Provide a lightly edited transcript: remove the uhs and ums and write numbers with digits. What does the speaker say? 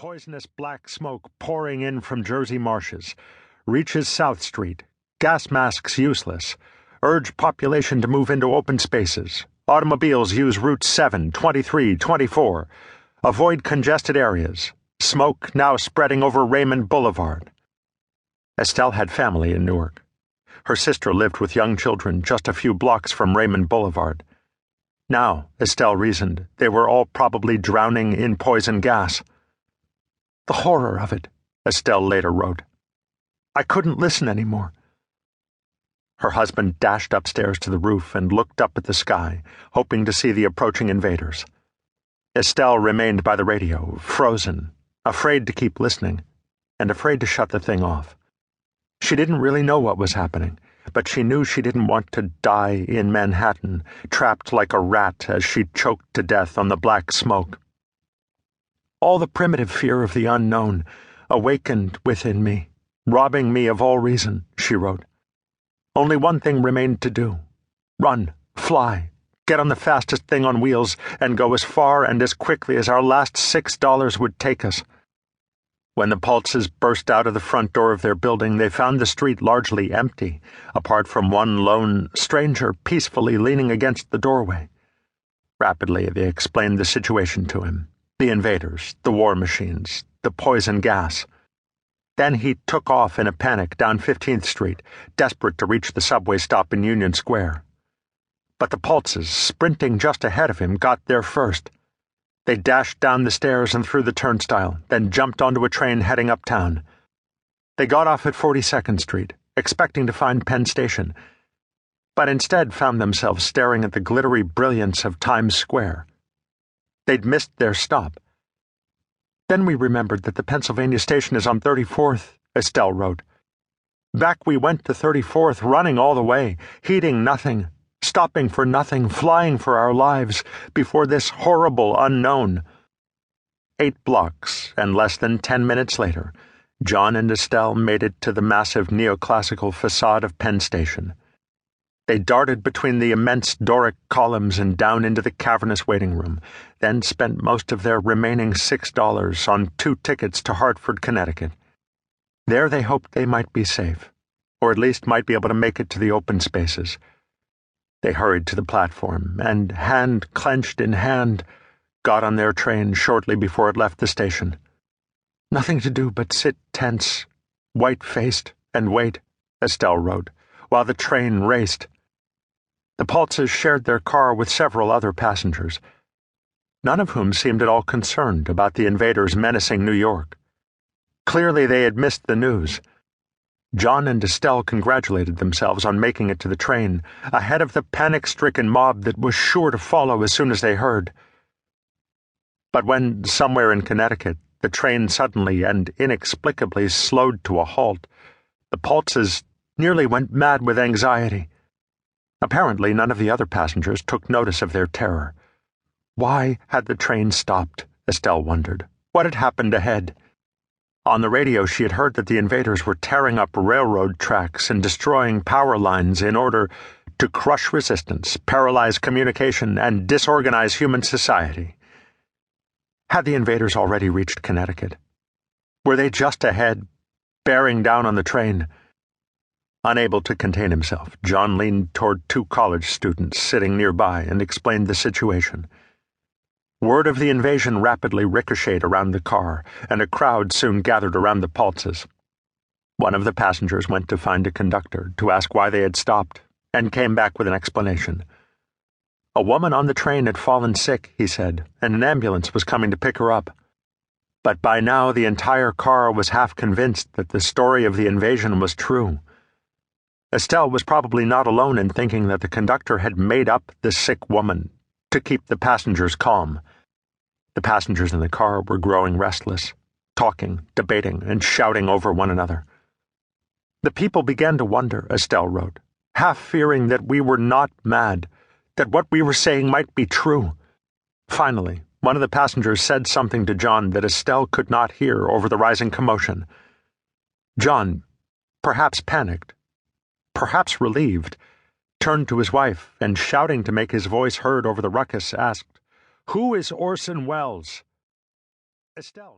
poisonous black smoke pouring in from Jersey marshes. Reaches South Street. Gas masks useless. Urge population to move into open spaces. Automobiles use routes 7, 23, 24. Avoid congested areas. Smoke now spreading over Raymond Boulevard. Estelle had family in Newark. Her sister lived with young children just a few blocks from Raymond Boulevard. Now, Estelle reasoned, they were all probably drowning in poison gas. The horror of it, Estelle later wrote. I couldn't listen anymore. Her husband dashed upstairs to the roof and looked up at the sky, hoping to see the approaching invaders. Estelle remained by the radio, frozen, afraid to keep listening, and afraid to shut the thing off. She didn't really know what was happening, but she knew she didn't want to die in Manhattan, trapped like a rat as she choked to death on the black smoke. All the primitive fear of the unknown awakened within me, robbing me of all reason, she wrote. Only one thing remained to do. Run, fly, get on the fastest thing on wheels, and go as far and as quickly as our last $6 would take us. When the Pulses burst out of the front door of their building, they found the street largely empty, apart from one lone stranger peacefully leaning against the doorway. Rapidly, they explained the situation to him. The invaders, the war machines, the poison gas. Then he took off in a panic down 15th Street, desperate to reach the subway stop in Union Square. But the Pulses, sprinting just ahead of him, got there first. They dashed down the stairs and through the turnstile, then jumped onto a train heading uptown. They got off at 42nd Street, expecting to find Penn Station, but instead found themselves staring at the glittery brilliance of Times Square. They'd missed their stop. Then we remembered that the Pennsylvania station is on 34th, Estelle wrote. Back we went to 34th, running all the way, heeding nothing, stopping for nothing, flying for our lives, before this horrible unknown. 8 blocks, and less than 10 minutes later, John and Estelle made it to the massive neoclassical facade of Penn Station. They darted between the immense Doric columns and down into the cavernous waiting room, then spent most of their remaining $6 on 2 tickets to Hartford, Connecticut. There they hoped they might be safe, or at least might be able to make it to the open spaces. They hurried to the platform, and, hand clenched in hand, got on their train shortly before it left the station. Nothing to do but sit tense, white-faced, and wait, Estelle wrote, while the train raced. The Pulses shared their car with several other passengers, none of whom seemed at all concerned about the invaders menacing New York. Clearly they had missed the news. John and Estelle congratulated themselves on making it to the train, ahead of the panic-stricken mob that was sure to follow as soon as they heard. But when, somewhere in Connecticut, the train suddenly and inexplicably slowed to a halt, the Pulses nearly went mad with anxiety. Apparently none of the other passengers took notice of their terror. Why had the train stopped? Estelle wondered. What had happened ahead? On the radio she had heard that the invaders were tearing up railroad tracks and destroying power lines in order to crush resistance, paralyze communication, and disorganize human society. Had the invaders already reached Connecticut? Were they just ahead, bearing down on the train? Unable to contain himself, John leaned toward 2 college students sitting nearby and explained the situation. Word of the invasion rapidly ricocheted around the car, and a crowd soon gathered around the Pulses. One of the passengers went to find a conductor to ask why they had stopped, and came back with an explanation. A woman on the train had fallen sick, he said, and an ambulance was coming to pick her up. But by now the entire car was half convinced that the story of the invasion was true. Estelle was probably not alone in thinking that the conductor had made up the sick woman to keep the passengers calm. The passengers in the car were growing restless, talking, debating, and shouting over one another. The people began to wonder, Estelle wrote, half fearing that we were not mad, that what we were saying might be true. Finally, one of the passengers said something to John that Estelle could not hear over the rising commotion. John, perhaps panicked, perhaps relieved, turned to his wife and, shouting to make his voice heard over the ruckus, asked, "Who is Orson Welles?" Estelle